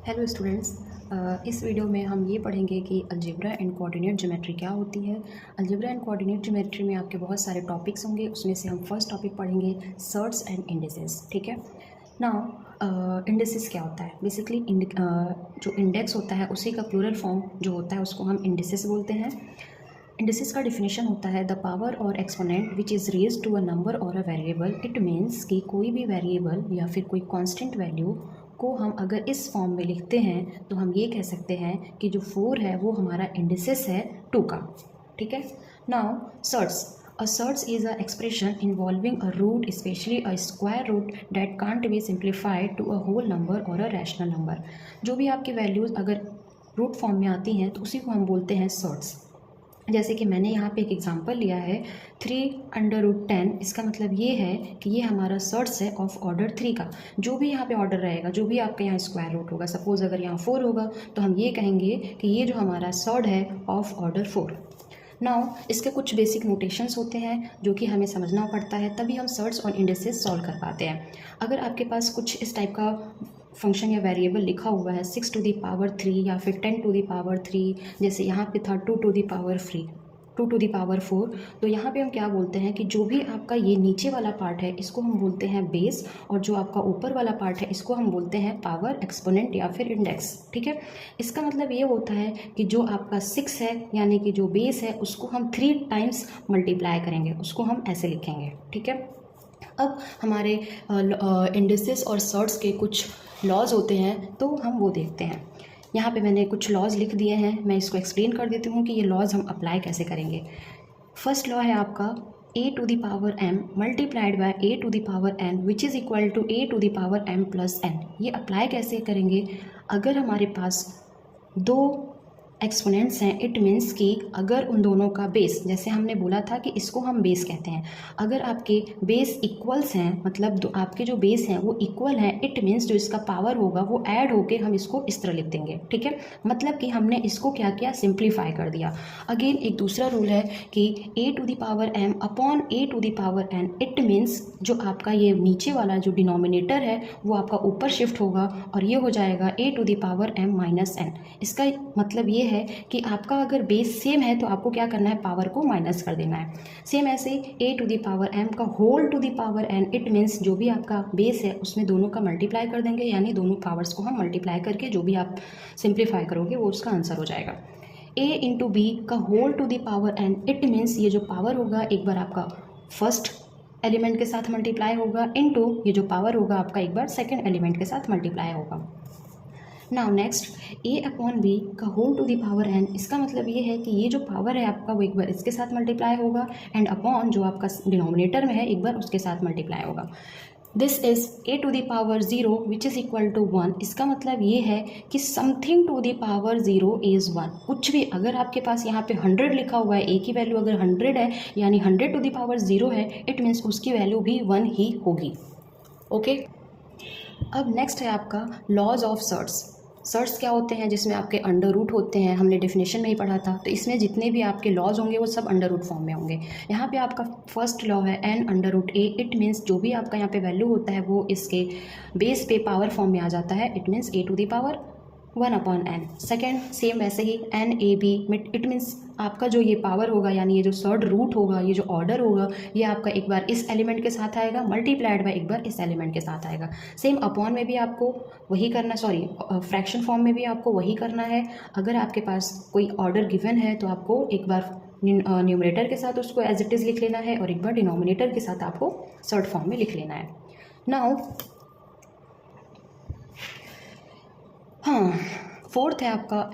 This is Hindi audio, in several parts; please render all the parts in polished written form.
Hello students. इस वीडियो में हम ये पढ़ेंगे कि अलजेब्रा एंड कोऑर्डिनेट ज्योमेट्री क्या होती है। अलजेब्रा एंड कोऑर्डिनेट ज्योमेट्री में आपके बहुत सारे टॉपिक्स होंगे, उसमें से हम फर्स्ट टॉपिक पढ़ेंगे सर्ट्स एंड इंडिसेस। ठीक है। नाउ इंडिसेस क्या होता है? बेसिकली जो इंडेक्स होता है उसी का प्लूरल फॉर्म जो होता है उसको हम इंडिसेस बोलते हैं। इंडिसेस का डिफिनेशन होता है द पावर और exponent which is raise to a number और अ वेरिएबल। इट मीन्स कि कोई भी वेरिएबल या फिर कोई कांस्टेंट वैल्यू को हम अगर इस फॉर्म में लिखते हैं तो हम ये कह सकते हैं कि जो 4 है वो हमारा इंडिसेस है 2 का। ठीक है। Now surds, a surds is an expression involving a root, especially a square root that can't be simplified to a whole number or a rational number। जो भी आपकी वैल्यूज़ अगर रूट फॉर्म में आती हैं तो उसी को हम बोलते हैं सर्ट्स। जैसे कि मैंने यहाँ पे एक एग्जांपल लिया है 3/10। इसका मतलब ये है कि ये हमारा सर्ट्स है ऑफ ऑर्डर 3 का। जो भी यहाँ पे ऑर्डर रहेगा, जो भी आपका यहाँ स्क्वायर रूट होगा, सपोज अगर यहाँ 4 होगा तो हम ये कहेंगे कि ये जो हमारा सर्ड है ऑफ ऑर्डर 4। नाउ इसके कुछ बेसिक नोटेशंस होते हैं जो कि हमें समझना पड़ता है, तभी हम सर्ट्स और इंडिसेस सॉल्व कर पाते हैं। अगर आपके पास कुछ इस टाइप का फंक्शन या वेरिएबल लिखा हुआ है 6⁻³ या फिर 10⁻3, जैसे यहाँ पे था 2⁻4, तो यहाँ पे हम क्या बोलते हैं कि जो भी आपका ये नीचे वाला पार्ट है इसको हम बोलते हैं बेस, और जो आपका ऊपर वाला पार्ट है इसको हम बोलते हैं पावर, एक्सपोनेंट या फिर इंडेक्स। ठीक है। इसका मतलब ये होता है कि जो आपका 6 है यानी कि जो बेस है उसको हम 3 टाइम्स मल्टीप्लाई करेंगे, उसको हम ऐसे लिखेंगे। ठीक है। अब हमारे इंडिसेस और सर्ट्स के कुछ लॉज होते हैं तो हम वो देखते हैं। यहाँ पे मैंने कुछ लॉज लिख दिए हैं, मैं इसको एक्सप्लेन कर देती हूँ कि ये लॉज हम अप्लाई कैसे करेंगे। फर्स्ट लॉ है आपका a⁻m multiplied by a⁻n which is equal to a⁻m plus n। ये अप्लाई कैसे करेंगे? अगर हमारे पास 2 एक्सपोनेंट्स हैं, इट मीन्स कि अगर उन दोनों का बेस, जैसे हमने बोला था कि इसको हम बेस कहते हैं, अगर आपके बेस इक्वल्स हैं, मतलब आपके जो बेस हैं वो इक्वल हैं, इट मीन्स जो इसका पावर होगा वो ऐड होके हम इसको इस तरह लिख देंगे। ठीक है। मतलब कि हमने इसको क्या किया, सिंप्लीफाई कर दिया। अगेन एक दूसरा रूल है कि a⁻m upon a⁻n, it means जो आपका ये नीचे वाला जो डिनोमिनेटर है वो आपका ऊपर शिफ्ट होगा और ये हो जाएगा a⁻m माइनस n। इसका मतलब ये है कि आपका अगर बेस सेम है तो आपको क्या करना है, पावर को माइनस कर देना है। सेम ऐसे a⁻m का whole to the power n, it means जो भी आपका बेस है उसमें दोनों का मल्टीप्लाई कर देंगे, यानी दोनों पावर्स को हम मल्टीप्लाई करके जो भी आप सिंप्लीफाई करोगे वो उसका आंसर हो जाएगा। a इंटू बी का whole to the power n, it means ये जो पावर होगा एक बार आपका फर्स्ट एलिमेंट के साथ मल्टीप्लाई होगा, इनटू ये जो पावर होगा आपका एक बार सेकंड एलिमेंट के साथ मल्टीप्लाई होगा। नाउ नेक्स्ट a/b का whole to the power n, इसका मतलब ये है कि ये जो पावर है आपका वो एक बार इसके साथ मल्टीप्लाई होगा, एंड अपॉन जो आपका डिनोमिनेटर में है एक बार उसके साथ मल्टीप्लाई होगा। This is a⁻0 which is equal to 1। इसका मतलब ये है कि something to the power 0 is 1। कुछ भी, अगर आपके पास यहाँ पे 100 लिखा हुआ है, a की वैल्यू अगर 100 है यानी 100 टू द पावर 0 है, इट मीन्स उसकी वैल्यू भी 1 ही होगी। ओके। अब नेक्स्ट है आपका लॉज ऑफ सर्ट्स। सर्ट्स क्या होते हैं? जिसमें आपके अंडर रूट होते हैं, हमने डेफिनेशन में ही पढ़ा था। तो इसमें जितने भी आपके लॉज होंगे वो सब अंडर रूट फॉर्म में होंगे। यहाँ पे आपका फर्स्ट लॉ है n√a, इट मीन्स जो भी आपका यहाँ पे वैल्यू होता है वो इसके बेस पे पावर फॉर्म में आ जाता है, it means a⁻1/n। Second same वैसे ही n⁻ab, इट मीन्स आपका जो ये पावर होगा यानी ये जो सर्ड रूट होगा, ये जो ऑर्डर होगा, ये आपका एक बार इस एलिमेंट के साथ आएगा मल्टीप्लाइड बाय एक बार इस एलिमेंट के साथ आएगा। सेम अपॉन में भी आपको वही करना, फ्रैक्शन फॉर्म में भी आपको वही करना है। अगर आपके पास कोई ऑर्डर गिवन है तो आपको एक बार न्यूमरेटर के साथ उसको एज इट इज़ लिख लेना है और एक बार डिनोमिनेटर के साथ आपको सर्ड फॉर्म में लिख लेना है। नाउ हाँ, फोर्थ है आपका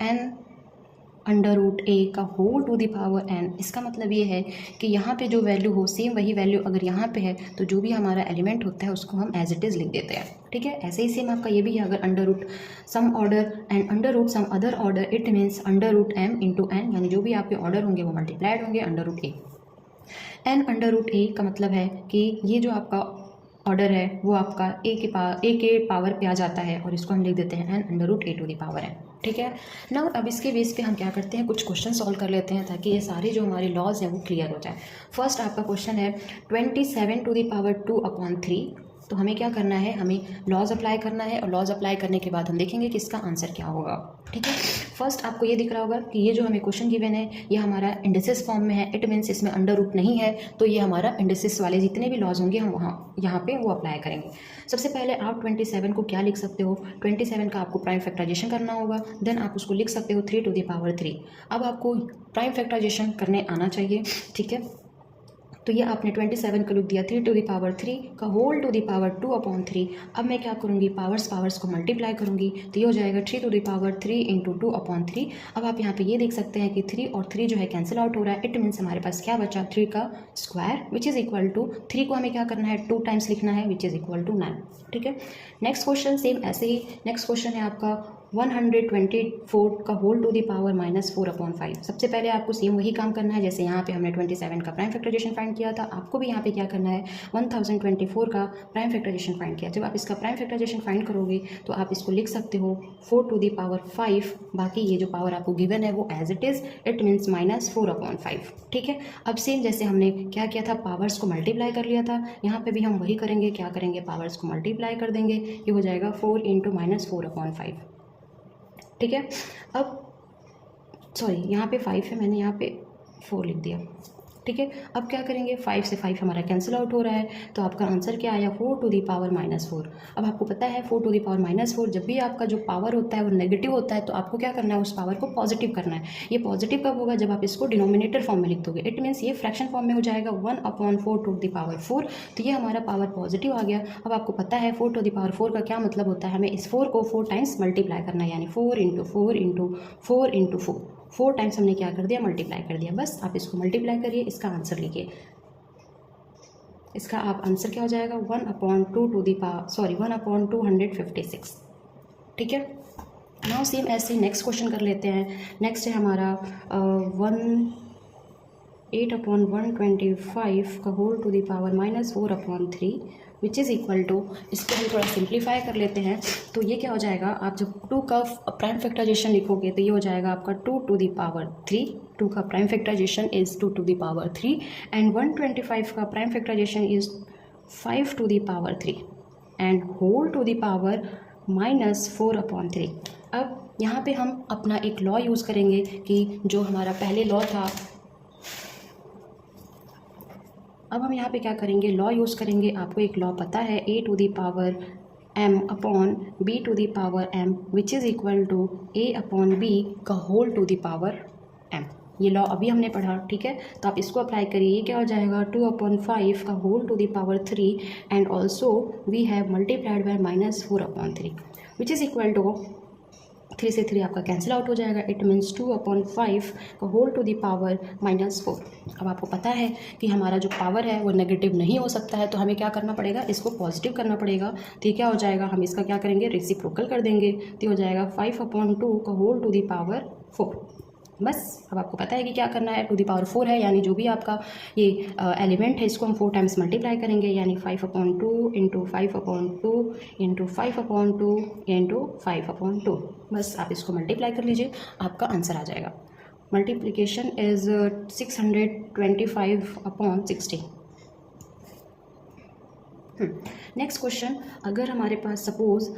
n√a का whole to the power n। इसका मतलब ये है कि यहाँ पे जो वैल्यू हो सेम वही वैल्यू अगर यहाँ पे है तो जो भी हमारा एलिमेंट होता है उसको हम एज इट इज़ लिख देते हैं। ठीक है। ऐसे ही सेम आपका ये भी है, अगर under root some order and under root some other order, it means √m into n, यानी जो भी आपके ऑर्डर होंगे वो मल्टीप्लाइड होंगे √a। n√a का मतलब है कि ये जो आपका ऑर्डर है वो आपका a के पावर पे आ जाता है और इसको हम लिख देते हैं n√a to the power n। ठीक है ना। अब इसके बेस पे हम क्या करते हैं, कुछ क्वेश्चन सॉल्व कर लेते हैं ताकि ये सारे जो हमारे लॉज हैं वो क्लियर हो जाए। फर्स्ट आपका क्वेश्चन है 27 टू द पावर 2/3 तो हमें क्या करना है, हमें लॉज अप्लाई करना है, और लॉज अप्लाई करने के बाद हम देखेंगे कि इसका आंसर क्या होगा। ठीक है, फर्स्ट आपको ये दिख रहा होगा कि ये जो हमें क्वेश्चन गिवन है ये हमारा इंडिसेस फॉर्म में है। इट मीन्स इसमें अंडर रूट नहीं है, तो ये हमारा इंडिसेस वाले जितने भी लॉज होंगे हम यहाँ पे वो अप्लाई करेंगे। सबसे पहले आप 27 को क्या लिख सकते हो, 27 का आपको प्राइम फैक्टराइजेशन करना होगा, देन आप उसको लिख सकते हो 3 टू द पावर 3। अब आपको प्राइम फैक्टराइजेशन करने आना चाहिए। ठीक है, तो ये आपने 27 को लिख दिया 3 टू द पावर 3 का होल टू द पावर 2/3। अब मैं क्या करूँगी, पावर्स को मल्टीप्लाई करूँगी, तो ये हो जाएगा 3 टू द पावर 3 इंटू 2/3। अब आप यहाँ पे ये देख सकते हैं कि 3 और 3 जो है कैंसिल आउट हो रहा है। इट मीन्स हमारे पास क्या बचा, 3 का square which is equal to 3 को हमें क्या करना है 2 टाइम्स लिखना है विच इज़ इक्वल टू 9। ठीक है, नेक्स्ट क्वेश्चन सेम ऐसे ही। नेक्स्ट क्वेश्चन है आपका 124 का होल टू द पावर -4/5। सबसे पहले आपको सेम वही काम करना है जैसे यहाँ पे हमने 27 का प्राइम फैक्टराइजेशन फाइंड किया था। आपको भी यहाँ पे क्या करना है 1024 का प्राइम फैक्टराइजेशन फाइंड किया। जब आप इसका प्राइम फैक्टराइजेशन फाइंड करोगे तो आप इसको लिख सकते हो 4 टू द पावर 5। बाकी ये जो पावर आपको गिवन है वो as it is, it means -4/5। ठीक है, अब सेम जैसे हमने क्या किया था, पावर्स को मल्टीप्लाई कर लिया था, यहाँ पे भी हम वही करेंगे। क्या करेंगे, पावर्स को मल्टीप्लाई कर देंगे, ये हो जाएगा 4 इंटू -4/5। ठीक है, अब सॉरी यहाँ पे 5 है, मैंने यहाँ पे 4 लिख दिया। ठीक है, अब क्या करेंगे, 5 से 5 हमारा कैंसिल आउट हो रहा है, तो आपका आंसर क्या आया 4 टू द पावर -4। अब आपको पता है 4 टू द पावर -4 जब भी आपका जो पावर होता है वो नेगेटिव होता है, तो आपको क्या करना है, उस पावर को पॉजिटिव करना है। ये पॉजिटिव कब होगा, जब आप इसको डिनोमिनेटर फॉर्म में लिख दोगे। इट मीन्स ये फ्रैक्शन फॉर्म में हो जाएगा 1/4 टू द पावर 4। तो ये हमारा पावर पॉजिटिव आ गया। अब आपको पता है 4 टू द पावर 4 का क्या मतलब होता है, हमें इस 4 को 4 टाइम्स मल्टीप्लाई करना है, यानी 4 इंटू 4 इंटू 4 इंटू 4 4 टाइम्स हमने क्या कर दिया, मल्टीप्लाई कर दिया। बस आप इसको मल्टीप्लाई करिए, इसका आंसर लिखिए। इसका आप आंसर क्या हो जाएगा 1/256। ठीक है, नाउ सेम ऐसे नेक्स्ट क्वेश्चन कर लेते हैं। नेक्स्ट है हमारा 8/125 का whole to the power -4/3 which is equal to, इसको हम थोड़ा सिंप्लीफाई कर लेते हैं। तो ये क्या हो जाएगा, आप जब 2 का प्राइम फैक्टराइजेशन लिखोगे तो ये हो जाएगा आपका 2 टू द पावर 3। 2 का prime factorisation is 2 to the power 3 and 125 का prime factorisation is 5 to the power 3 and whole to the power -4/3। अब यहाँ पे हम अपना एक लॉ यूज़ करेंगे कि जो हमारा पहले लॉ था, अब हम यहाँ पे क्या करेंगे, लॉ यूज़ करेंगे। आपको एक लॉ पता है a to the power m upon b to the power m which is equal to a upon b का whole to the power m। ये लॉ अभी हमने पढ़ा। ठीक है, तो आप इसको अप्लाई करिए। ये क्या हो जाएगा 2/5 का whole to the power 3 and also we have multiplied by -4/3 which is equal to 3 से 3 आपका कैंसिल आउट हो जाएगा। इट मीन्स 2/5 का होल टू द पावर -4। अब आपको पता है कि हमारा जो पावर है वो नेगेटिव नहीं हो सकता है, तो हमें क्या करना पड़ेगा, इसको पॉजिटिव करना पड़ेगा। तो ये क्या हो जाएगा, हम इसका क्या करेंगे, रेसिप्रोकल कर देंगे। तो हो जाएगा 5/2 का होल टू द पावर 4। बस अब आपको पता है कि क्या करना है, टू द पावर 4 है, यानी जो भी आपका ये एलिमेंट है इसको हम 4 टाइम्स मल्टीप्लाई करेंगे, यानी 5/2 इंटू 5/2 इंटू 5/2 इंटू 5/2। बस आप इसको मल्टीप्लाई कर लीजिए, आपका आंसर आ जाएगा। Multiplication is 625/60। नेक्क्स्ट क्वेश्चन, अगर हमारे पास सपोज़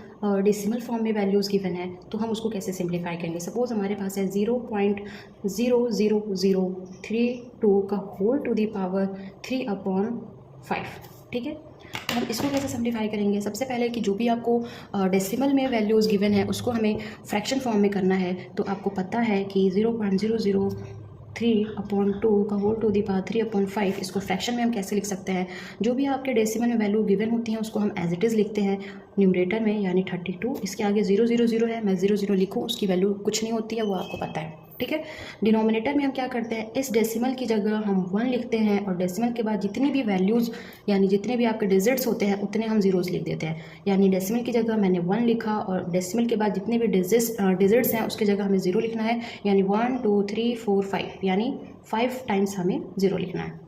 डेसिमल फॉर्म में वैल्यूज़ गिवन है तो हम उसको कैसे सिंप्लीफाई करेंगे। सपोज़ हमारे पास है 0.00032 का होल टू द पावर 3/5। ठीक है, तो हम इसको कैसे सिंप्लीफाई करेंगे। सबसे पहले कि जो भी आपको डेसिमल में वैल्यूज़ गिवन है उसको हमें फ्रैक्शन फॉर्म में करना है। तो आपको पता है कि 0.003/2 का होल टू द पावर 3/5, इसको फ्रैक्शन में हम कैसे लिख सकते हैं। जो भी आपके डेसिमल में वैल्यू गिवन होती हैं उसको हम एज इट इज़ लिखते हैं न्यूमरेटर में, यानी 32। इसके आगे 000 है, मैं 00 लिखूँ, उसकी वैल्यू कुछ नहीं होती है, वो आपको पता है। ठीक है, डिनोमिनेटर में हम क्या करते हैं, इस डेसिमल की जगह हम 1 लिखते हैं और डेसिमल के बाद जितनी भी वैल्यूज़ यानी जितने भी आपके डिजिट्स होते हैं उतने हम जीरोस लिख देते हैं। यानी डेसिमल की जगह मैंने 1 लिखा और डेसिमल के बाद जितने भी डिजिट्स हैं उसकी जगह हमें 0 लिखना है, यानी 1 2 3 4 5, यानी 5 टाइम्स हमें 0 लिखना है।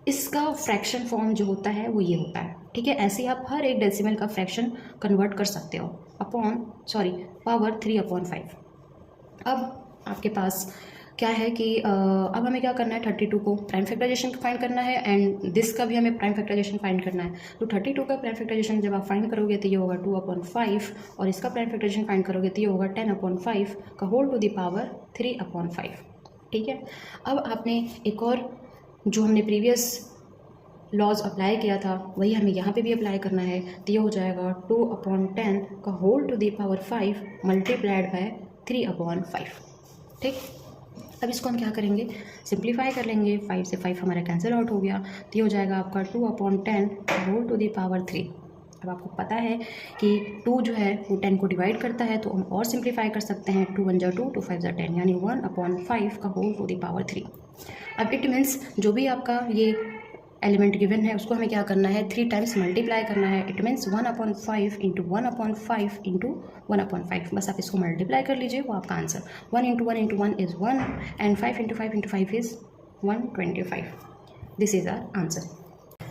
इसका फ्रैक्शन फॉर्म जो होता है वो ये होता है। ठीक है, ऐसे आप हर एक डेसिमल का फ्रैक्शन कन्वर्ट कर सकते हो पावर 3/5। अब आपके पास क्या है कि अब हमें क्या करना है, 32 को प्राइम फैक्टराइजेशन फाइंड करना है एंड दिस का भी हमें प्राइम फैक्टराइजेशन फाइंड करना है। तो 32 का प्राइम फैक्टराइजेशन जब आप फाइंड करोगे तो ये होगा 2/5 और इसका प्राइम फैक्टराइजेशन फाइंड करोगे तो ये होगा 10/5 का होल टू द पावर 3/5। ठीक है, अब आपने एक और जो हमने प्रीवियस लॉज अप्लाई किया था वही हमें यहाँ पे भी अप्लाई करना है। तो ये हो जाएगा 2/10 का whole to the power 5 multiplied by 3/5। ठीक, अब इसको हम क्या करेंगे, सिंप्लीफाई कर लेंगे। 5 से 5 हमारा कैंसिल आउट हो गया, तो ये हो जाएगा आपका 2/10 होल टू द पावर 3। अब आपको पता है कि 2 जो है वो 10 को डिवाइड करता है, तो हम और सिंप्लीफाई कर सकते हैं। 2 1 2, 2 5 10, यानी 1/5 का होल टू द पावर 3। अब इट मीन्स जो भी आपका ये एलिमेंट गिवन है उसको हमें क्या करना है, 3 टाइम्स मल्टीप्लाई करना है। It means 1/5 into 1/5 into 1/5। बस आप इसको मल्टीप्लाई कर लीजिए, वो आपका answer 1 into 1 into 1 is 1 and 5 into 5 into 5 is 125। This is our answer.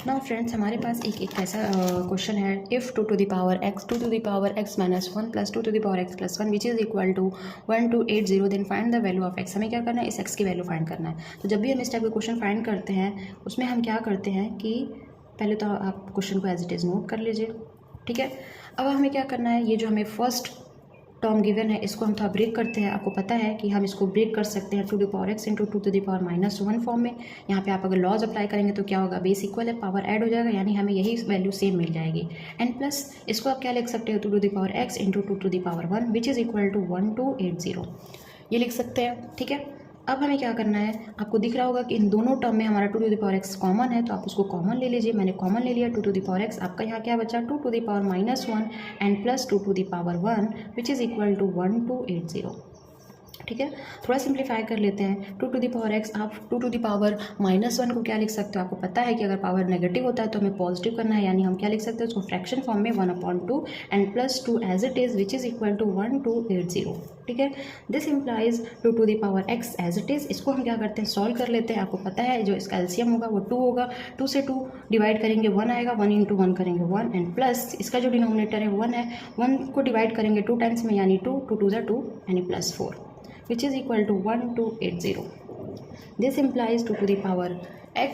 Now friends, हमारे पास एक ऐसा क्वेश्चन है, if 2 to the power x 2 to the power x minus 1 plus 2 to the power x plus 1 which is equal to 1280, then find the value of x। हमें क्या करना है, इस x की वैल्यू फाइंड करना है। तो जब भी हम इस टाइप का क्वेश्चन फाइंड करते हैं उसमें हम क्या करते हैं कि पहले तो आप क्वेश्चन को एज इट इज़ नोट कर लीजिए। ठीक है, अब हमें क्या करना है, ये जो हमें फर्स्ट टर्म गिवन है इसको हम थोड़ा ब्रेक करते हैं। आपको पता है कि हम इसको ब्रेक कर सकते हैं 2 to the power x into 2 to the power -1 form में। यहाँ पे आप अगर लॉज अप्लाई करेंगे तो क्या होगा, बेस इक्वल है, पावर ऐड हो जाएगा, यानी हमें यही वैल्यू सेम मिल जाएगी। एंड प्लस इसको आप क्या लिख सकते हो, 2 to the power x into 2 to the power 1 which is equal to 1280, ये लिख सकते हैं। ठीक है, अब हमें क्या करना है, आपको दिख रहा होगा कि इन दोनों टर्म में हमारा 2 to the power x common है, तो आप उसको कॉमन ले लीजिए। मैंने कॉमन ले लिया 2 टू द पावर x। आपका यहाँ क्या बचा, 2 to the power -1 and plus 2 to the power 1 which is equal to 1280। ठीक है, थोड़ा सिंप्लीफाई कर लेते हैं। 2 टू द पावर x, आप 2 टू द पावर -1 को क्या लिख सकते हो, आपको पता है कि अगर पावर नेगेटिव होता है तो हमें पॉजिटिव करना है, यानी हम क्या लिख सकते हैं उसको फ्रैक्शन फॉर्म में 1/2 and plus 2 as it is which is equal to 1280। ठीक है, this implies 2 to the power x as it is. इसको हम क्या करते हैं, सॉल्व कर लेते हैं। आपको पता है जो इसका एलसीएम होगा वो 2 होगा, 2 से 2 डिवाइड करेंगे 1 आएगा, 1 इंटू 1 करेंगे 1 एंड प्लस इसका जो डिनोमिनेटर है 1 है, 1 को डिवाइड करेंगे 2 टाइम्स में, यानी 2 2 2 2 यानी plus 4 which is equal to 1280. This implies 2 to the power x,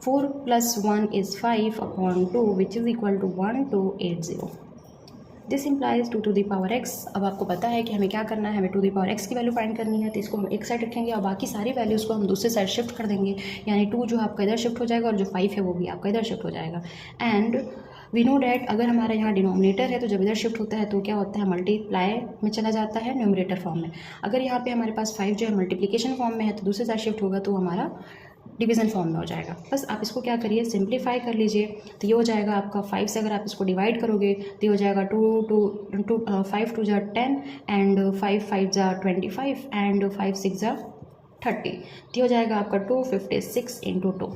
4 plus 1 is 5/2 which is equal to 1280. This implies 2 to the power x। अब आपको पता है कि हमें क्या करना है, हमें 2 to the power x की वैल्यू फाइंड करनी है, तो इसको हम एक साइड रखेंगे और बाकी सारी वैल्यूज़ को हम दूसरे साइड शिफ्ट कर देंगे, यानी 2 जो आपका इधर शिफ्ट हो जाएगा और जो 5 है वो भी आपका इधर शिफ्ट हो जाएगा। एंड वी नो डैट अगर हमारा यहाँ डिनोमिनेटर है तो जब इधर शिफ्ट होता है तो क्या होता है, मल्टीप्लाई में चला जाता है न्यूमरेटर फॉर्म में। अगर यहाँ पे हमारे पास 5 जो है मल्टीप्लिकेशन फॉर्म में है तो दूसरे साइड शिफ्ट होगा तो हमारा डिवीज़न फॉर्म में हो जाएगा। बस आप इसको क्या करिए, सिंप्लीफाई कर लीजिए। तो ये हो जाएगा आपका 5 से अगर आप इसको डिवाइड करोगे तो ये हो जाएगा 5 2 जा 10 एंड 5 5 जा 25 एंड 5 6 जा 30। तो हो जाएगा आपका 256 इंटू 2।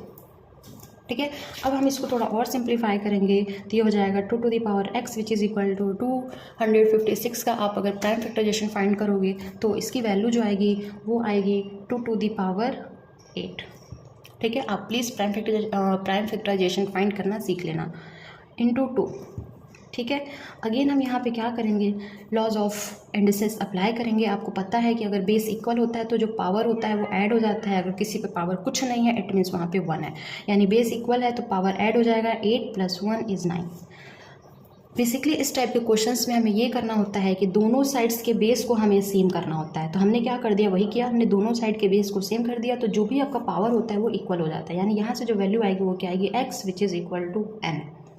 ठीक है, अब हम इसको थोड़ा और सिंप्लीफाई करेंगे तो ये हो जाएगा 2 to the power x which is equal to 256 का आप अगर प्राइम फैक्टराइजेशन फाइंड करोगे तो इसकी वैल्यू जो आएगी वो आएगी 2 टू द पावर 8। ठीक है, आप प्लीज़ प्राइम फैक्टराइजेशन फाइंड करना सीख लेना, इंटू 2। ठीक है, अगेन हम यहाँ पे क्या करेंगे, लॉज ऑफ इंडिसेस अप्लाई करेंगे। आपको पता है कि अगर बेस इक्वल होता है तो जो पावर होता है वो ऐड हो जाता है, अगर किसी पे पावर कुछ नहीं है इट मीन्स वहाँ पे 1 है, यानी बेस इक्वल है तो पावर ऐड हो जाएगा, 8 + 1 = 9। बेसिकली इस टाइप के क्वेश्चंस में हमें ये करना होता है कि दोनों साइड्स के बेस को हमें सेम करना होता है। तो हमने क्या कर दिया, वही किया, हमने दोनों साइड के बेस को सेम कर दिया, तो जो भी आपका पावर होता है वो इक्वल हो जाता है, यानी यहाँ से जो वैल्यू आएगी वो क्या आएगी, x which is equal to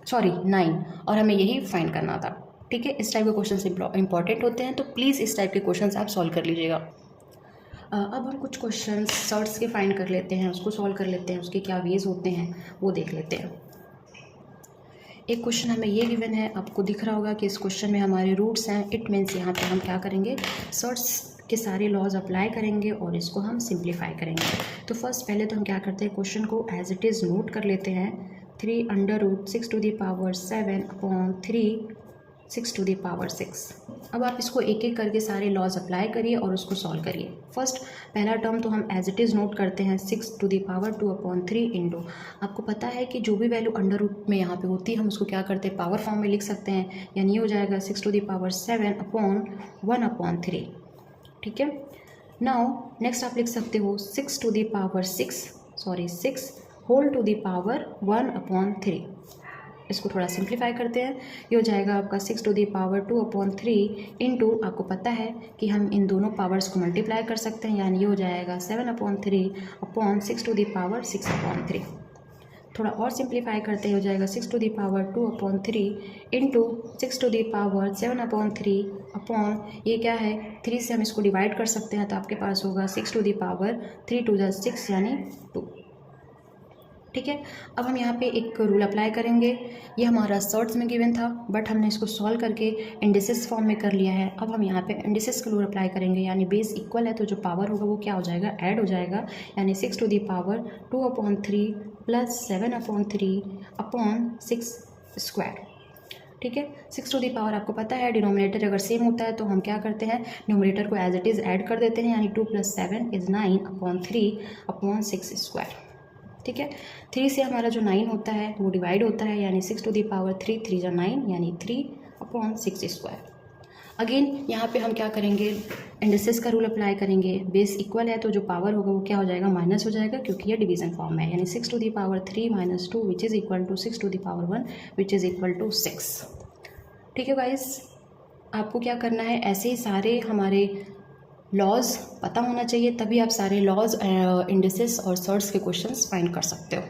9, और हमें यही फाइंड करना था। ठीक है, इस टाइप के क्वेश्चन इंपॉर्टेंट होते हैं, तो प्लीज़ इस टाइप के क्वेश्चन आप सॉल्व कर लीजिएगा। अब हम कुछ क्वेश्चन सर्ट्स के फाइंड कर लेते हैं, उसको सॉल्व कर लेते हैं, उसके क्या वेज होते हैं वो देख लेते हैं। एक क्वेश्चन हमें ये गिवन है, आपको दिख रहा होगा कि इस क्वेश्चन में हमारे रूट्स हैं। इट मीन्स यहाँ पे हम क्या करेंगे, सर्ट्स के सारे लॉज अप्लाई करेंगे और इसको हम सिंप्लीफाई करेंगे। तो फर्स्ट पहले तो हम क्या करते हैं, क्वेश्चन को एज इट इज़ नोट कर लेते हैं। 3√6 to the power 7/3 6 to the power 6। अब आप इसको एक एक करके सारे लॉज अप्लाई करिए और उसको सॉल्व करिए। फर्स्ट पहला टर्म तो हम एज इट इज़ नोट करते हैं, 6 टू द पावर 2/3 इंटू, आपको पता है कि जो भी वैल्यू अंडर रूट में यहाँ पे होती है हम उसको क्या करते हैं, पावर फॉर्म में लिख सकते हैं, यानी ये हो जाएगा 6 टू द पावर 7/1/3। ठीक है, नाउ नेक्स्ट आप लिख सकते हो 6 to the power 6 whole to the power 1/3। इसको थोड़ा सिंप्लीफाई करते हैं, ये हो जाएगा आपका 6 टू दी पावर 2/3 इंटू, आपको पता है कि हम इन दोनों पावर्स को मल्टीप्लाई कर सकते हैं, यानी ये हो जाएगा 7/3 अपॉन 6 टू दी पावर 6/3। थोड़ा और सिंप्लीफाई करते हैं, हो जाएगा 6 to the power 2/3 into 6 to the power 7/3 upon, ये क्या है 3 से हम इसको डिवाइड कर सकते हैं, तो आपके पास होगा 6 टू दी पावर 3 2 6 यानी 2। ठीक है, अब हम यहाँ पे एक रूल अप्लाई करेंगे। ये हमारा शॉर्ट्स में गिवन था, बट हमने इसको सॉल्व करके इंडिसेस फॉर्म में कर लिया है। अब हम यहाँ पे इंडिसेस का रूल अप्लाई करेंगे, यानी बेस इक्वल है तो जो पावर होगा वो क्या हो जाएगा, ऐड हो जाएगा, यानी 6 to the power 2/3 plus 7/3 upon 6 square. ठीक है, 6 टू दी पावर आपको पता है डिनोमिनेटर अगर सेम होता है तो हम क्या करते हैं, न्यूमरेटर को एज इट इज़ ऐड कर देते हैं, यानी 2 + 7 = 9/3/6 स्क्वायर। ठीक है, 3 से हमारा जो 9 होता है वो डिवाइड होता है, यानी 6 टू दी पावर 3 3 × 9 यानी 3/6 स्क्वायर। अगेन यहाँ पे हम क्या करेंगे, इंडिसेस का रूल अप्लाई करेंगे। बेस इक्वल है तो जो पावर होगा वो क्या हो जाएगा, माइनस हो जाएगा, क्योंकि ये डिवीजन फॉर्म है, यानी 6 to the power 3 - 2 which is equal to 6 to the power 1 which is equal to 6। ठीक है गाइस, आपको क्या करना है, ऐसे ही सारे हमारे लॉज पता होना चाहिए, तभी आप सारे लॉज, इंडिसेस और सर्ट्स के क्वेश्चंस फाइंड कर सकते हो।